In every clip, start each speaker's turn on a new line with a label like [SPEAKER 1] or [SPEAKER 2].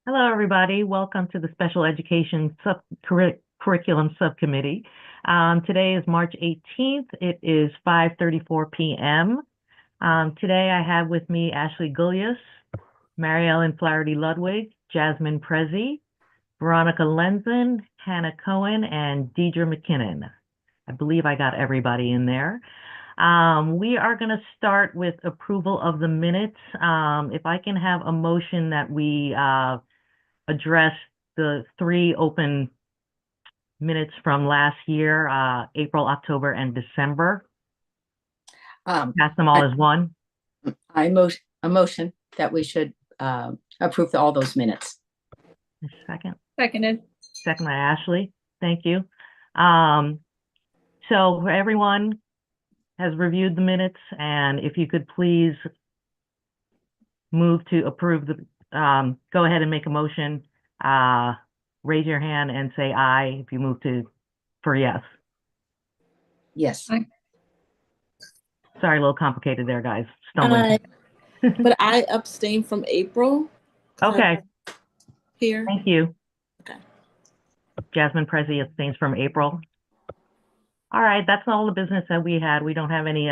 [SPEAKER 1] Hello, everybody. Welcome to the Special Education Curriculum Subcommittee. Today is March 18th. It is 5:34 p.m. Today I have with me Ashley Gullius, Mary Ellen Flaherty Ludwig, Jasmine Prezi, Veronica Lenzen, Hannah Cohen, and Deidre McKinnon. I believe I got everybody in there. We are going to start with approval of the minutes. If I can have a motion that we address the three open minutes from last year, April, October, and December. Pass them all as one.
[SPEAKER 2] A motion that we should approve all those minutes.
[SPEAKER 1] Second.
[SPEAKER 3] Seconded.
[SPEAKER 1] Second by Ashley. Thank you. So everyone has reviewed the minutes, and if you could please move to approve the, go ahead and make a motion. Raise your hand and say aye if you move to for yes.
[SPEAKER 2] Yes.
[SPEAKER 3] Aye.
[SPEAKER 1] Sorry, a little complicated there, guys. Stumbling.
[SPEAKER 4] But I abstain from April.
[SPEAKER 1] Okay.
[SPEAKER 4] Here.
[SPEAKER 1] Thank you.
[SPEAKER 4] Okay.
[SPEAKER 1] Jasmine Prezi abstains from April. All right, that's all the business that we had. We don't have any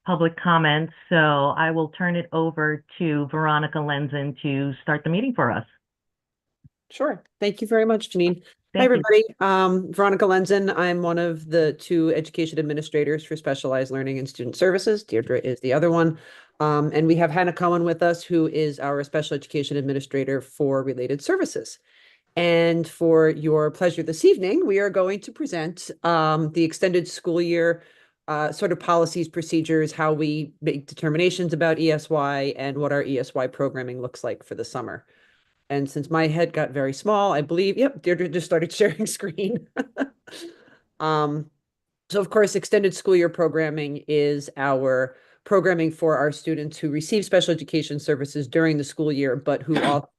[SPEAKER 1] public comments, so I will turn it over to Veronica Lenzen to start the meeting for us.
[SPEAKER 5] Sure. Thank you very much, Janine.
[SPEAKER 1] Thank
[SPEAKER 5] Hi, everybody. Veronica Lenzen. I'm one of the two education administrators for specialized learning and student services. Deirdre is the other one. And we have Hannah Cohen with us, who is our special education administrator for related services. And for your pleasure this evening, we are going to present the extended school year sort of policies, procedures, how we make determinations about ESY and what our ESY programming looks like for the summer. And since my head got very small, I believe, yep, Deirdre just started sharing screen. So of course, extended school year programming is our programming for our students who receive special education services during the school year, but who all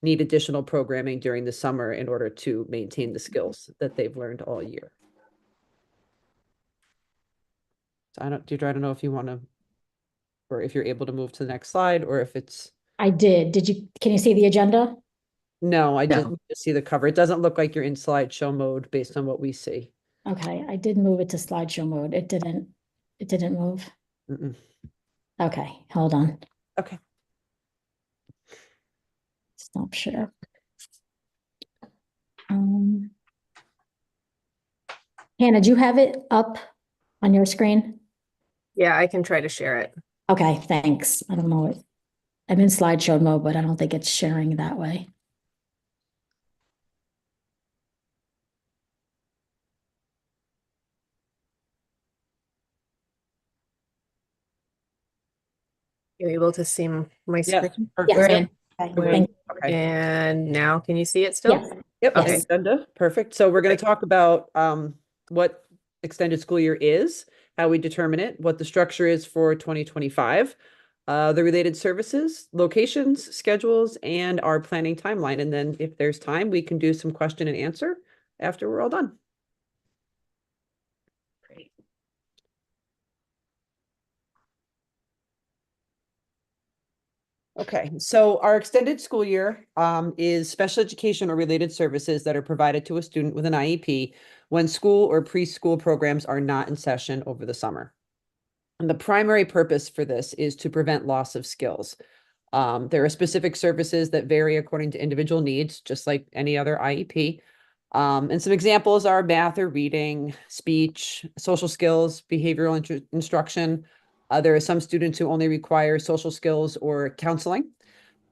[SPEAKER 5] need additional programming during the summer in order to maintain the skills that they've learned all year. So Deirdre, I don't know if you want to, or if you're able to move to the next slide, or if it's.
[SPEAKER 6] I did. Can you see the agenda?
[SPEAKER 5] No, I
[SPEAKER 2] No.
[SPEAKER 5] just need to see the cover. It doesn't look like you're in slideshow mode based on what we see.
[SPEAKER 6] Okay, I did move it to slideshow mode. It didn't move.
[SPEAKER 5] Mm-mm.
[SPEAKER 6] Okay, hold on.
[SPEAKER 5] Okay.
[SPEAKER 6] Stop share. Hannah, do you have it up on your screen?
[SPEAKER 3] Yeah, I can try to share it.
[SPEAKER 6] Okay, thanks. I don't know it. I'm in slideshow mode, but I don't think it's sharing that way.
[SPEAKER 3] You're able to see my
[SPEAKER 5] Yes.
[SPEAKER 3] screen?
[SPEAKER 6] Yes.
[SPEAKER 2] We're in.
[SPEAKER 6] Okay,
[SPEAKER 5] We're in.
[SPEAKER 6] thank
[SPEAKER 5] Okay.
[SPEAKER 3] And now can you see it still?
[SPEAKER 6] Yes.
[SPEAKER 5] Yep.
[SPEAKER 3] Okay.
[SPEAKER 5] Agenda. Perfect. So we're going to talk about what extended school year is, how we determine it, what the structure is for 2025, the related services, locations, schedules, and our planning timeline. And then if there's time, we can do some question and answer after we're all done.
[SPEAKER 1] Great.
[SPEAKER 5] Okay, so our extended school year is special education or related services that are provided to a student with an IEP when school or preschool programs are not in session over the summer. And the primary purpose for this is to prevent loss of skills. There are specific services that vary according to individual needs, just like any other IEP. And some examples are math or reading, speech, social skills, behavioral instruction. There are some students who only require social skills or counseling.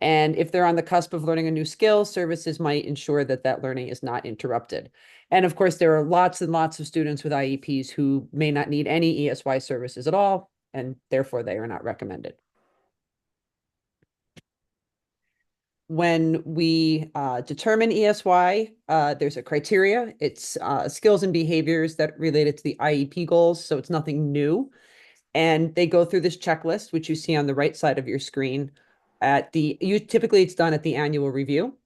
[SPEAKER 5] And if they're on the cusp of learning a new skill, services might ensure that that learning is not interrupted. And of course, there are lots and lots of students with IEPs who may not need any ESY services at all, and therefore they are not recommended. When we determine ESY, there's a criteria. It's skills and behaviors that related to the IEP goals, so it's nothing new. And they go through this checklist, which you see on the right side of your screen. Typically it's done at the annual review.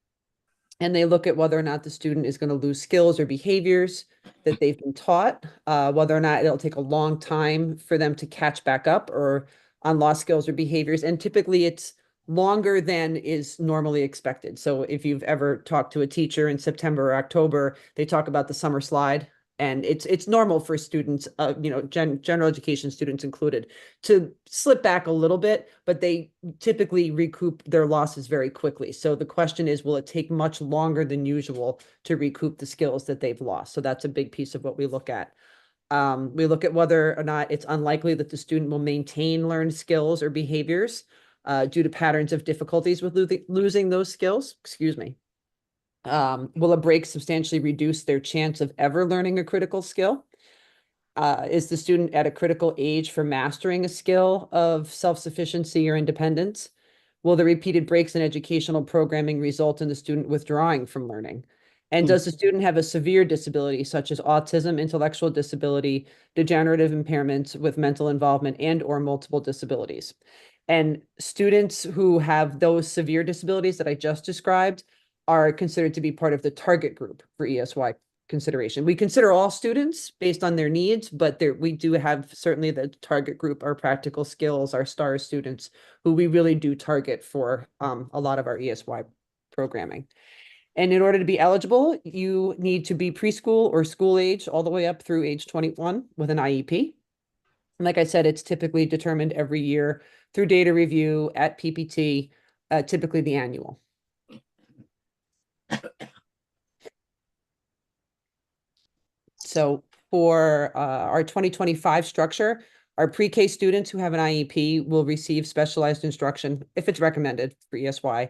[SPEAKER 5] And they look at whether or not the student is going to lose skills or behaviors that they've been taught, whether or not it'll take a long time for them to catch back up or on lost skills or behaviors. And typically it's longer than is normally expected. So if you've ever talked to a teacher in September or October, they talk about the summer slide. And it's normal for students, general education students included, to slip back a little bit, but they typically recoup their losses very quickly. So the question is, will it take much longer than usual to recoup the skills that they've lost? So that's a big piece of what we look at. We look at whether or not it's unlikely that the student will maintain learned skills or behaviors due to patterns of difficulties with losing those skills. Excuse me. Will a break substantially reduce their chance of ever learning a critical skill? Is the student at a critical age for mastering a skill of self-sufficiency or independence? Will the repeated breaks in educational programming result in the student withdrawing from learning? And does the student have a severe disability such as autism, intellectual disability, degenerative impairments with mental involvement, and or multiple disabilities? And students who have those severe disabilities that I just described are considered to be part of the target group for ESY consideration. We consider all students based on their needs, but we do have certainly the target group, our practical skills, our STAR students, who we really do target for a lot of our ESY programming. And in order to be eligible, you need to be preschool or school age all the way up through age 21 with an IEP. And like I said, it's typically determined every year through data review at PPT, typically the annual. So for our 2025 structure, our pre-K students who have an IEP will receive specialized instruction if it's recommended for ESY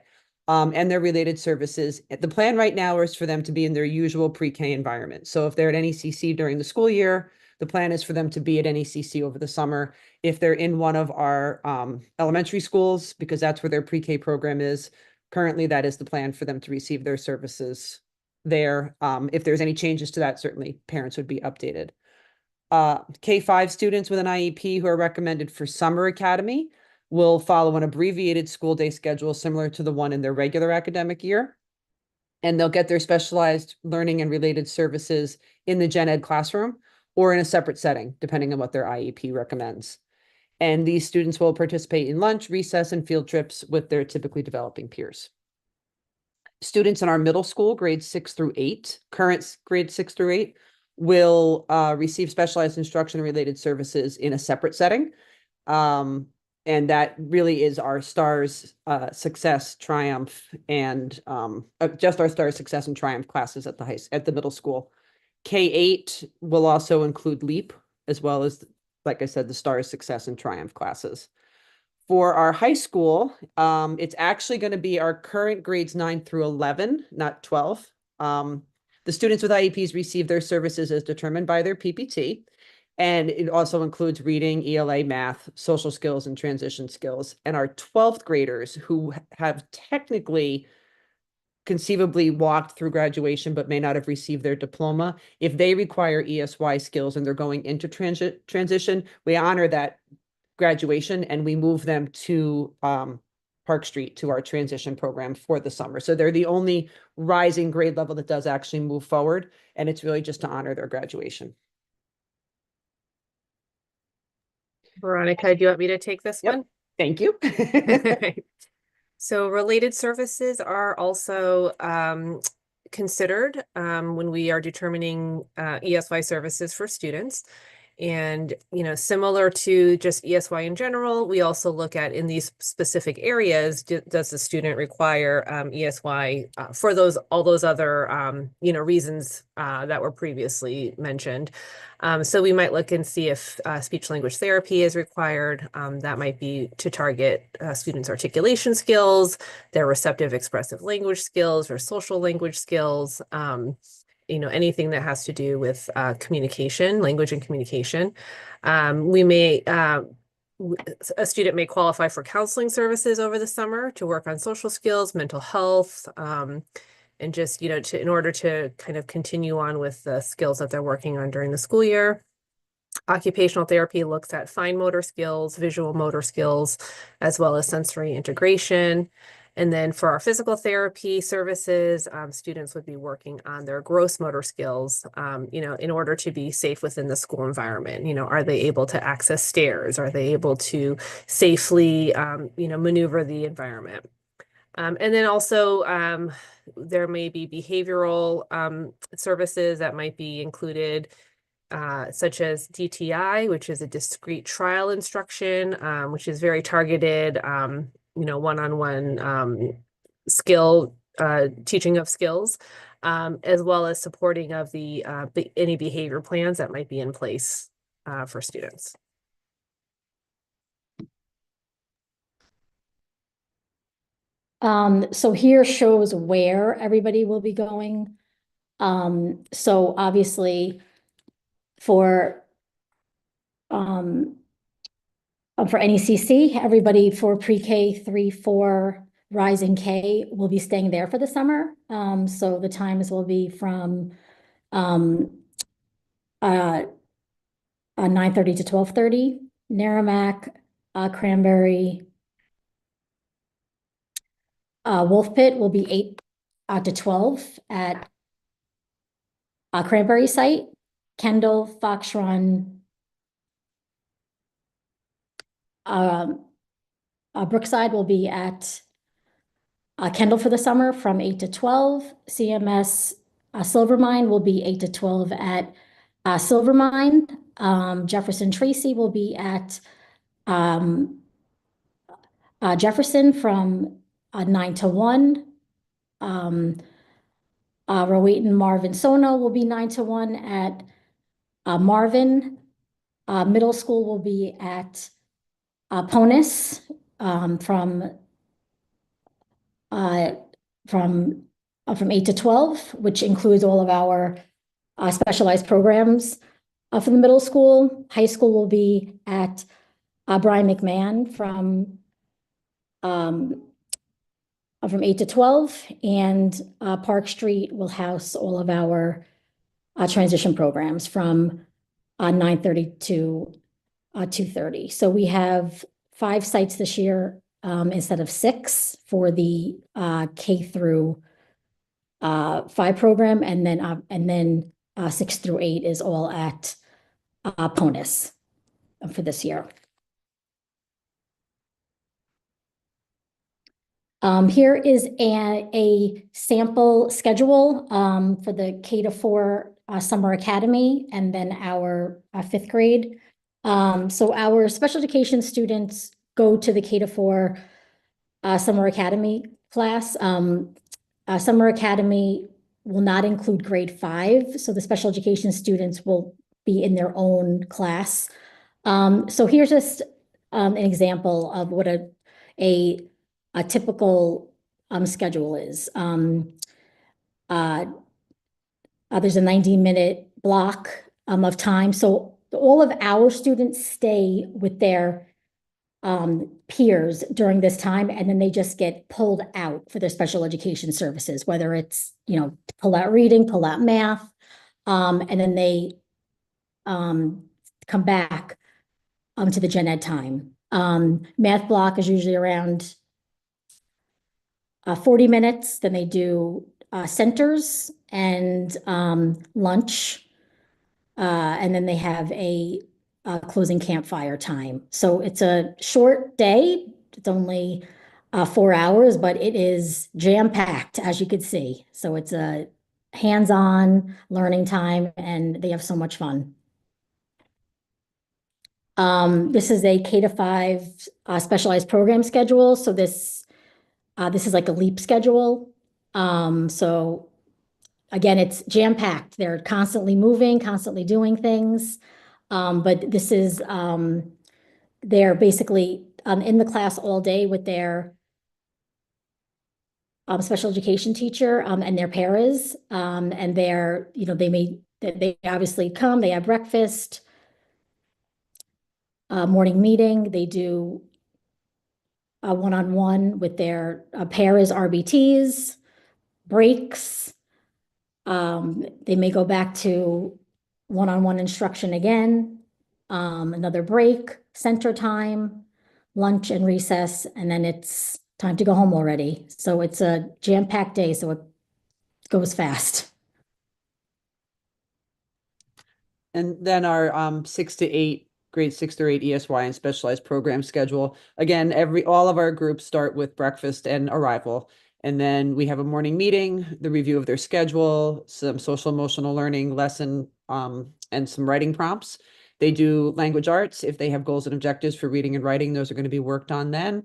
[SPEAKER 5] and their related services. The plan right now is for them to be in their usual pre-K environment. So if they're at NECC during the school year, the plan is for them to be at NECC over the summer. If they're in one of our elementary schools, because that's where their pre-K program is, currently that is the plan for them to receive their services there. If there's any changes to that, certainly parents would be updated. K-5 students with an IEP who are recommended for summer academy will follow an abbreviated school day schedule similar to the one in their regular academic year. And they'll get their specialized learning and related services in the gen ed classroom or in a separate setting, depending on what their IEP recommends. And these students will participate in lunch, recess, and field trips with their typically developing peers. Students in our middle school, grades 6 through 8, current grades 6 through 8, will receive specialized instruction related services in a separate setting. And that really is our STARS, Success, Triumph, and just our STARS, Success, and Triumph classes at the middle school. K-8 will also include LEAP, as well as, like I said, the STARS, Success, and Triumph classes. For our high school, it's actually going to be our current grades 9 through 11, not 12. The students with IEPs receive their services as determined by their PPT. And it also includes reading, ELA, math, social skills, and transition skills. And our 12th graders who have technically conceivably walked through graduation, but may not have received their diploma, if they require ESY skills and they're going into transition, we honor that graduation and we move them to Park Street to our transition program for the summer. So they're the only rising grade level that does actually move forward. And it's really just to honor their graduation.
[SPEAKER 3] Veronica, do you want me to take this
[SPEAKER 5] Yep.
[SPEAKER 3] one?
[SPEAKER 5] Thank you.
[SPEAKER 3] So related services are also considered when we are determining ESY services for students. And, similar to just ESY in general, we also look at in these specific areas, does the student require ESY for all those other, reasons that were previously mentioned. So we might look and see if speech language therapy is required. That might be to target students' articulation skills, their receptive expressive language skills, or social language skills. Anything that has to do with communication, language and communication. A student may qualify for counseling services over the summer to work on social skills, mental health, and just, in order to kind of continue on with the skills that they're working on during the school year. Occupational therapy looks at fine motor skills, visual motor skills, as well as sensory integration. And then for our physical therapy services, students would be working on their gross motor skills, in order to be safe within the school environment. Are they able to access stairs? Are they able to safely, maneuver the environment? And then also there may be behavioral services that might be included, such as DTI, which is a discrete trial instruction, which is very targeted, one-on-one skill teaching of skills, as well as supporting of the any behavior plans that might be in place for students.
[SPEAKER 6] So here shows where everybody will be going. So obviously for NECC, everybody for pre-K 3, 4, Rising K will be staying there for the summer. So the times will be from 9:30 to 12:30. Merrimack, Cranberry, Wolf Pit will be 8 to 12 at Cranberry site. Kendall, Fox Run, Brookside will be at Kendall for the summer from 8 to 12. CMS Silvermine will be 8 to 12 at Silvermine. Jefferson Tracy will be at Jefferson from 9 to 1. Rowayton Marvin Sono will be 9 to 1 at Marvin. Middle school will be at Ponus from 8 to 12, which includes all of our specialized programs for the middle school. High school will be at Brian McMahon from 8 to 12, and Park Street will house all of our transition programs from 9:30 to 2:30. So we have 5 sites this year instead of 6 for the K through 5 program, and then 6 through 8 is all at Ponus for this year. Here is a sample schedule for the K to 4 Summer Academy, and then our 5th grade. So our special education students go to the K to 4 Summer Academy class. Summer Academy will not include grade 5, so the special education students will be in their own class. So here's just an example of what a typical schedule is. There's a 90-minute block of time. So all of our students stay with their peers during this time, and then they just get pulled out for their special education services, whether it's, pull out reading, pull out math, and then they come back to the gen ed time. Math block is usually around 40 minutes. Then they do centers and lunch, and then they have a closing campfire time. So it's a short day. It's only 4 hours, but it is jam-packed, as you could see. So it's a hands-on learning time, and they have so much fun. This is a K to 5 specialized program schedule. So this is like a LEAP schedule. So again, it's jam-packed. They're constantly moving, constantly doing things. But this is, they're basically in the class all day with their special education teacher and their paras. And they're, they obviously come, they have breakfast, morning meeting. They do a one-on-one with their paras, RBTs, breaks. They may go back to one-on-one instruction again, another break, center time, lunch and recess, and then it's time to go home already. So it's a jam-packed day, so it goes fast.
[SPEAKER 5] And then our grade 6 through 8 ESY and specialized program schedule. Again, all of our groups start with breakfast and arrival. And then we have a morning meeting, the review of their schedule, some social emotional learning lesson, and some writing prompts. They do language arts. If they have goals and objectives for reading and writing, those are going to be worked on then.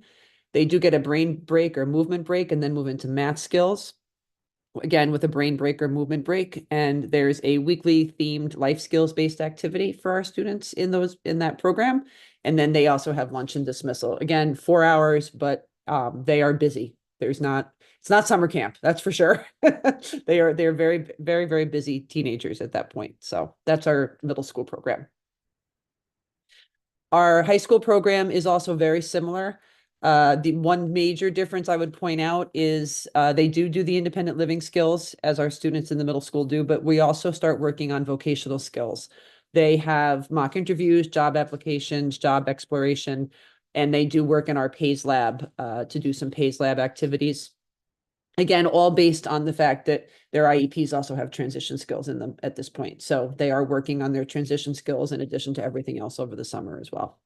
[SPEAKER 5] They do get a brain break or movement break and then move into math skills. Again, with a brain break or movement break. And there's a weekly themed life skills based activity for our students in that program. And then they also have lunch and dismissal. Again, 4 hours, but they are busy. It's not summer camp, that's for sure. They're very, very, very busy teenagers at that point. So that's our middle school program. Our high school program is also very similar. The one major difference I would point out is they do the independent living skills as our students in the middle school do, but we also start working on vocational skills. They have mock interviews, job applications, job exploration, and they do work in our PAYS lab to do some PAYS lab activities. Again, all based on the fact that their IEPs also have transition skills in them at this point. So they are working on their transition skills in addition to everything else over the summer as well.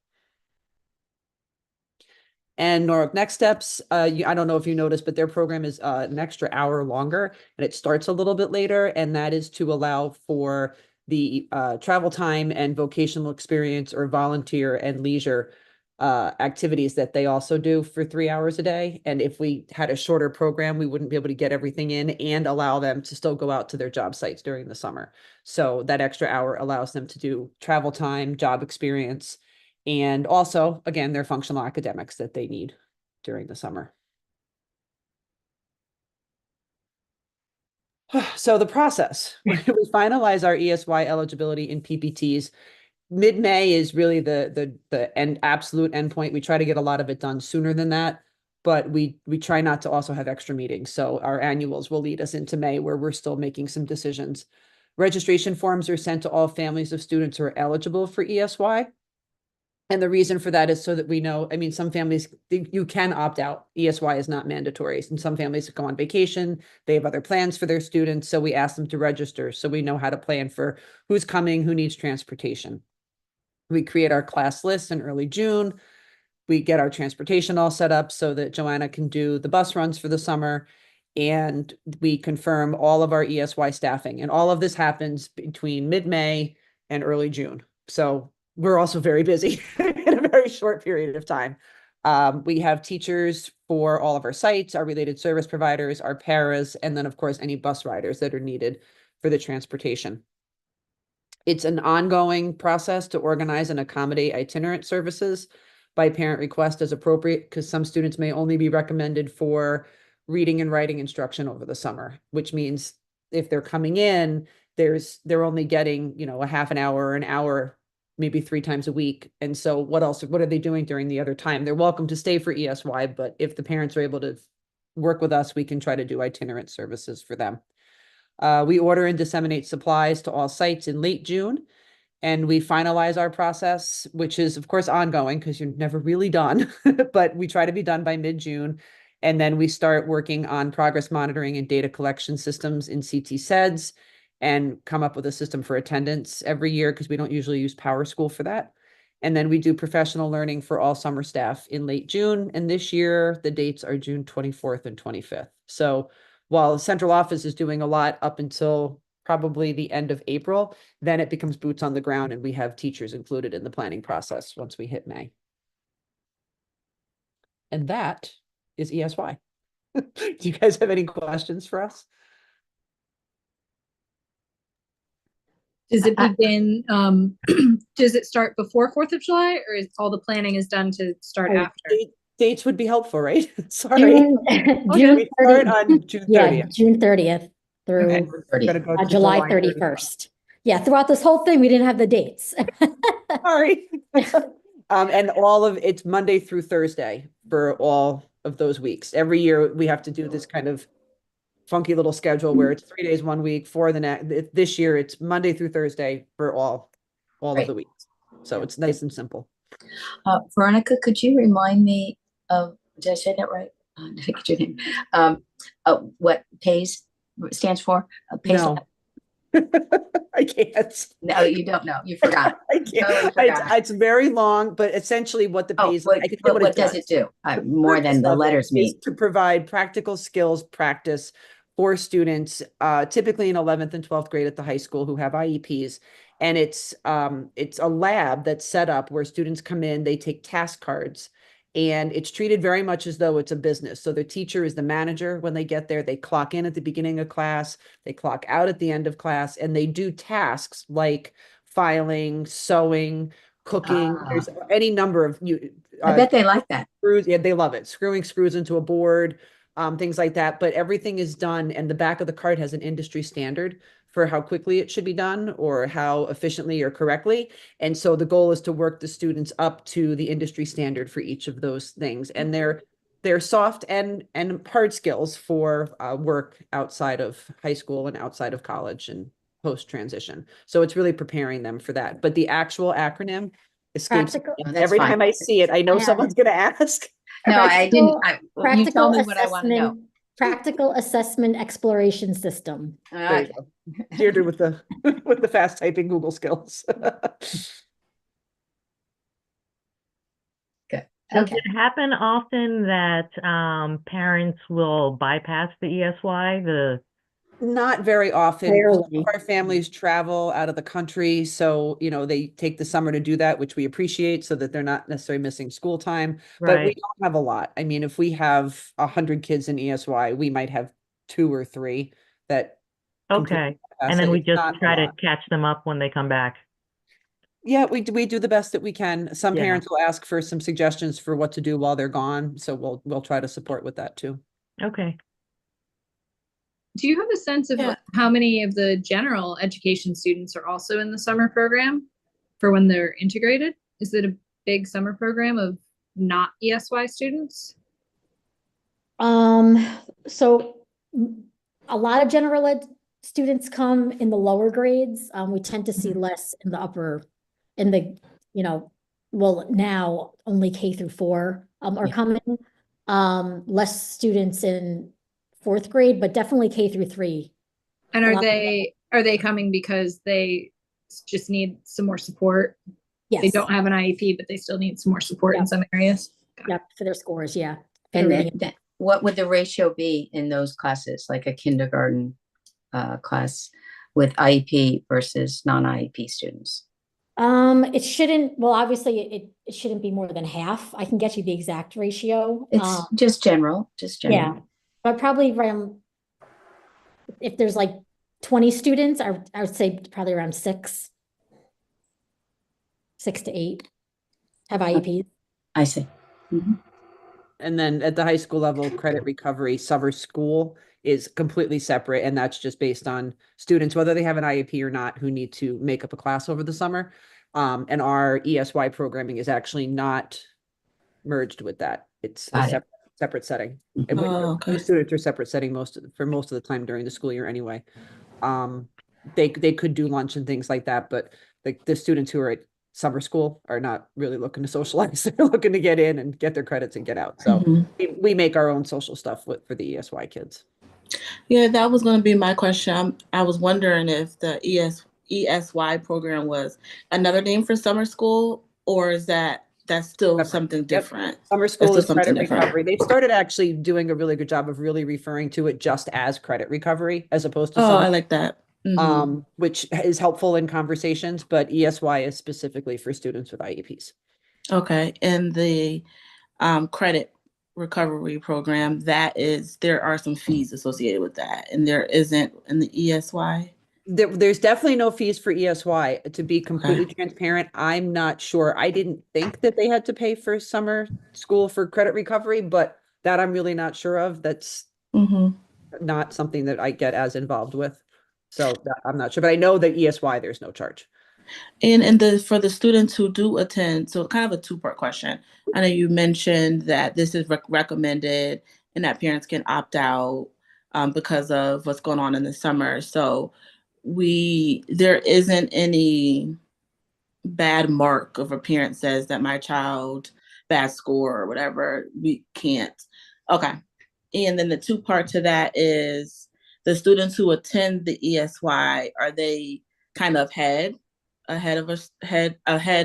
[SPEAKER 5] And Norwalk Next Steps, I don't know if you noticed, but their program is an extra hour longer and it starts a little bit later. And that is to allow for the travel time and vocational experience or volunteer and leisure activities that they also do for 3 hours a day. And if we had a shorter program, we wouldn't be able to get everything in and allow them to still go out to their job sites during the summer. So that extra hour allows them to do travel time, job experience, and also, again, their functional academics that they need during the summer. So the process, we finalize our ESY eligibility in PPTs. Mid-May is really the absolute endpoint. We try to get a lot of it done sooner than that, but we try not to also have extra meetings. So our annuals will lead us into May where we're still making some decisions. Registration forms are sent to all families of students who are eligible for ESY. And the reason for that is so that we know, I mean, some families, you can opt out. ESY is not mandatory. And some families go on vacation. They have other plans for their students. So we ask them to register so we know how to plan for who's coming, who needs transportation. We create our class lists in early June. We get our transportation all set up so that Joanna can do the bus runs for the summer. And we confirm all of our ESY staffing. And all of this happens between mid-May and early June. So we're also very busy in a very short period of time. We have teachers for all of our sites, our related service providers, our paras, and then of course, any bus riders that are needed for the transportation. It's an ongoing process to organize and accommodate itinerant services by parent request as appropriate, because some students may only be recommended for reading and writing instruction over the summer, which means if they're coming in, they're only getting, a half an hour or an hour, maybe 3 times a week. And so what are they doing during the other time? They're welcome to stay for ESY, but if the parents are able to work with us, we can try to do itinerant services for them. We order and disseminate supplies to all sites in late June, and we finalize our process, which is of course ongoing because you're never really done, but we try to be done by mid-June. And then we start working on progress monitoring and data collection systems in CT SEDS and come up with a system for attendance every year because we don't usually use PowerSchool for that. And then we do professional learning for all summer staff in late June. And this year, the dates are June 24th and 25th. So while the central office is doing a lot up until probably the end of April, then it becomes boots on the ground and we have teachers included in the planning process once we hit May. And that is ESY. Do you guys have any questions for us?
[SPEAKER 7] Does it begin, does it start before 4th of July or is all the planning is done to start after?
[SPEAKER 5] Dates would be helpful, right? Sorry.
[SPEAKER 6] June
[SPEAKER 5] We start on June 30th.
[SPEAKER 6] Yeah, June 30th through
[SPEAKER 5] And we're gonna go to
[SPEAKER 6] July 31st. Yeah, throughout this whole thing, we didn't have the dates.
[SPEAKER 5] Sorry. And it's Monday through Thursday for all of those weeks. Every year we have to do this kind of funky little schedule where it's 3 days 1 week, 4 the next. This year it's Monday through Thursday for all of the weeks. So it's nice and simple.
[SPEAKER 2] Veronica, could you remind me of, did I say that right? I forget your name. What PAYS stands for? PAYS.
[SPEAKER 5] No. I can't.
[SPEAKER 2] No, you don't know. You forgot.
[SPEAKER 5] I
[SPEAKER 2] You
[SPEAKER 5] can't.
[SPEAKER 2] totally forgot.
[SPEAKER 5] It's very long, but essentially what the
[SPEAKER 2] Oh,
[SPEAKER 5] pays,
[SPEAKER 2] but
[SPEAKER 5] I can tell
[SPEAKER 2] what does it do? More
[SPEAKER 5] purpose
[SPEAKER 2] than the
[SPEAKER 5] of it
[SPEAKER 2] letters
[SPEAKER 5] is
[SPEAKER 2] mean.
[SPEAKER 5] to provide practical skills practice for students, typically in 11th and 12th grade at the high school who have IEPs. And it's a lab that's set up where students come in, they take task cards, and it's treated very much as though it's a business. So the teacher is the manager when they get there. They clock in at the beginning of class, they clock out at the end of class, and they do tasks like filing, sewing, cooking. There's any number of
[SPEAKER 2] I bet they like that.
[SPEAKER 5] screws. Yeah, they love it. Screwing screws into a board, things like that. But everything is done, and the back of the card has an industry standard for how quickly it should be done or how efficiently or correctly. And so the goal is to work the students up to the industry standard for each of those things. And they're soft and hard skills for work outside of high school and outside of college and post transition. So it's really preparing them for that. But the actual acronym escapes me.
[SPEAKER 6] Practical-
[SPEAKER 2] Oh, that's
[SPEAKER 5] Every
[SPEAKER 2] fine.
[SPEAKER 5] time I see it, I know
[SPEAKER 6] I have
[SPEAKER 5] someone's going to ask.
[SPEAKER 2] No, I didn't. You
[SPEAKER 6] Practical
[SPEAKER 2] told me what I want to know.
[SPEAKER 6] assessment, practical assessment exploration system.
[SPEAKER 5] There you go. Deirdre with the with the fast typing Google skills.
[SPEAKER 1] Does
[SPEAKER 2] Okay.
[SPEAKER 1] it happen often that parents will bypass the ESY?
[SPEAKER 5] Not very often.
[SPEAKER 6] Rarely.
[SPEAKER 5] Our families travel out of the country, so they take the summer to do that, which we appreciate, so that they're not necessarily missing school time. But we
[SPEAKER 1] Right.
[SPEAKER 5] don't have a lot. I mean, if we have 100 kids in ESY, we might have 2 or 3 that completely
[SPEAKER 1] Okay.
[SPEAKER 5] bypass
[SPEAKER 1] And then
[SPEAKER 5] it.
[SPEAKER 1] we
[SPEAKER 5] It's
[SPEAKER 1] just
[SPEAKER 5] not a
[SPEAKER 1] try to
[SPEAKER 5] lot.
[SPEAKER 1] catch them up when they come back.
[SPEAKER 5] Yeah, we do the best that we can. Some
[SPEAKER 1] Yeah.
[SPEAKER 5] parents will ask for some suggestions for what to do while they're gone, so we'll try to support with that too.
[SPEAKER 1] Okay.
[SPEAKER 7] Do you have a sense of
[SPEAKER 4] Yeah.
[SPEAKER 7] how many of the general education students are also in the summer program for when they're integrated? Is it a big summer program of not ESY students?
[SPEAKER 6] So a lot of general ed students come in the lower grades. We tend to see less in the upper, well, now only K through 4 are
[SPEAKER 2] Yeah.
[SPEAKER 6] coming. Less students in 4th grade, but definitely K through 3.
[SPEAKER 7] And
[SPEAKER 6] A
[SPEAKER 7] are
[SPEAKER 6] lot of
[SPEAKER 7] they coming because they just need some more support? They
[SPEAKER 6] Yes,
[SPEAKER 7] don't have an IEP, but they still need some more support
[SPEAKER 6] Yeah.
[SPEAKER 7] in some areas.
[SPEAKER 6] yep, for their scores, yeah. For
[SPEAKER 2] And
[SPEAKER 6] their reading.
[SPEAKER 2] then what would the ratio be in those classes, like a kindergarten class with IEP versus non-IEP students?
[SPEAKER 6] It shouldn't, well, obviously it shouldn't be more than half. I can get you the exact ratio.
[SPEAKER 2] It's just general.
[SPEAKER 6] Yeah, but probably around, if there's like 20 students, I would say probably around 6 to 8 have IEPs.
[SPEAKER 2] I see. Mhm.
[SPEAKER 5] And then at the high school level, credit recovery, summer school is completely separate. And that's just based on students, whether they have an IEP or not, who need to make up a class over the summer. And our ESY programming is actually not merged with that. It's a
[SPEAKER 2] Got it.
[SPEAKER 5] separate setting.
[SPEAKER 2] Mhm.
[SPEAKER 5] And
[SPEAKER 4] Oh, okay.
[SPEAKER 5] the students are separate setting for most of the time during the school year anyway. They could do lunch and things like that, but the students who are at summer school are not really looking to socialize. They're looking to get in and get their credits and get out. So
[SPEAKER 4] Mhm.
[SPEAKER 5] we make our own social stuff for the ESY kids.
[SPEAKER 4] Yeah, that was going to be my question. I was wondering if the ESY program was another name for summer school, or is that's still
[SPEAKER 5] Separate.
[SPEAKER 4] something
[SPEAKER 5] Yep.
[SPEAKER 4] different?
[SPEAKER 5] Summer school
[SPEAKER 4] still
[SPEAKER 5] is credit
[SPEAKER 4] something different.
[SPEAKER 5] recovery. They've started actually doing a really good job of really referring to it just as credit recovery as opposed to
[SPEAKER 4] Oh,
[SPEAKER 5] summer.
[SPEAKER 4] I like that. Mhm.
[SPEAKER 5] Which is helpful in conversations, but ESY is specifically for students with IEPs.
[SPEAKER 4] Okay, and the credit recovery program, there are some fees associated with that, and there isn't in the ESY.
[SPEAKER 5] There's definitely no fees for ESY. To be completely transparent, I'm not sure. I didn't think that they had to pay for summer school for credit recovery, but that I'm really not sure of. That's
[SPEAKER 4] Mm-hmm.
[SPEAKER 5] not something that I get as involved with. So I'm not sure, but I know that ESY, there's no charge.
[SPEAKER 4] And for the students who do attend, so kind of a two-part question. I know you mentioned that this is recommended and that parents can opt out because of what's going on in the summer. So there isn't any bad mark if a parent says that my child bad score or whatever. We can't. Okay. And then the two part to that is the students who attend the ESY, are they kind of ahead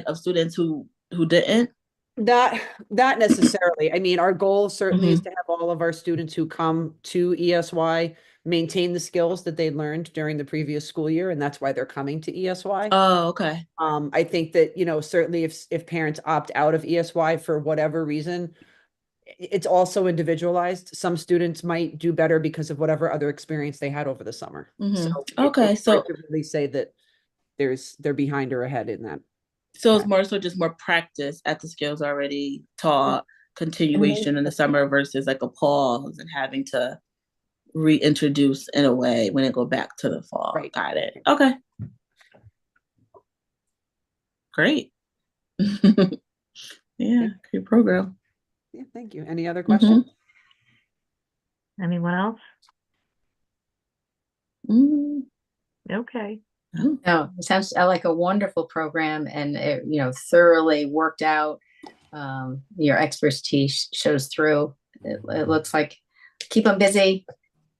[SPEAKER 4] of students who didn't?
[SPEAKER 5] Not necessarily. I mean, our goal certainly is to have all of our students who come to ESY maintain the skills that they learned during the previous school year, and that's why they're coming to ESY.
[SPEAKER 4] Oh, okay.
[SPEAKER 5] I think that, you know, certainly if parents opt out of ESY for whatever reason, it's also individualized. Some students might do better because of whatever other experience they had over the summer. So
[SPEAKER 4] Okay,
[SPEAKER 5] it's hard to really say that they're behind or ahead in that.
[SPEAKER 4] So it's more so just more practice at the skills already taught, continuation in the summer versus like a pause and having to reintroduce in a way when it go back to the fall.
[SPEAKER 5] Right.
[SPEAKER 4] Got it. Okay. Great. Yeah, great program.
[SPEAKER 5] Yeah, thank you. Any other questions?
[SPEAKER 1] Anyone else?
[SPEAKER 4] Mm.
[SPEAKER 1] Okay.
[SPEAKER 4] Oh.
[SPEAKER 2] No, it sounds like a wonderful program, and it, you know, thoroughly worked out. Your expertise shows through. It looks like keep them busy,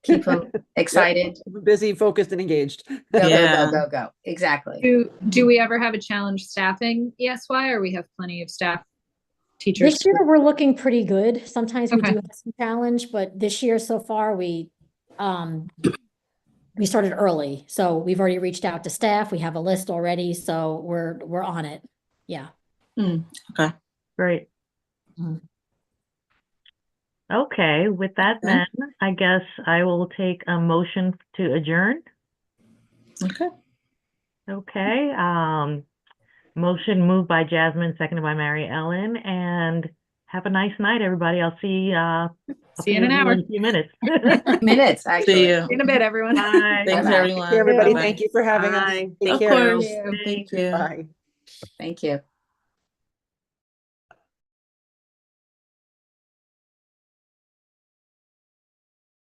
[SPEAKER 2] keep them excited.
[SPEAKER 5] Busy, focused, and engaged.
[SPEAKER 2] Go,
[SPEAKER 4] Yeah.
[SPEAKER 2] go, go, go, go. Exactly.
[SPEAKER 7] Do we ever have a challenge staffing ESY, or we have plenty of staff teachers?
[SPEAKER 6] This year, we're looking pretty good. Sometimes we
[SPEAKER 7] Okay.
[SPEAKER 6] do have some challenge, but this year so far, we started early. So we've already reached out to staff. We have a list already, so we're on it. Yeah.
[SPEAKER 4] Okay.
[SPEAKER 1] Great.
[SPEAKER 6] Mhm.
[SPEAKER 1] Okay, with that
[SPEAKER 4] Okay.
[SPEAKER 1] then, I guess I will take a motion to adjourn.
[SPEAKER 4] Okay.
[SPEAKER 1] Okay, motion moved by Jasmine, seconded by Mary Ellen, and have a nice night, everybody. I'll see
[SPEAKER 7] See you in an hour.
[SPEAKER 1] in a few minutes.
[SPEAKER 2] Minutes,
[SPEAKER 4] See
[SPEAKER 2] actually.
[SPEAKER 4] you.
[SPEAKER 7] In a bit, everyone.
[SPEAKER 1] Bye.
[SPEAKER 4] Thanks,
[SPEAKER 2] Bye-bye.
[SPEAKER 4] everyone.
[SPEAKER 5] Hey, everybody,
[SPEAKER 4] Bye-bye.
[SPEAKER 5] thank you for having us.
[SPEAKER 3] Bye.
[SPEAKER 5] Take
[SPEAKER 4] Of
[SPEAKER 5] care.
[SPEAKER 4] course.
[SPEAKER 7] Thank you.
[SPEAKER 4] Thank you.
[SPEAKER 5] Bye.
[SPEAKER 2] Thank you.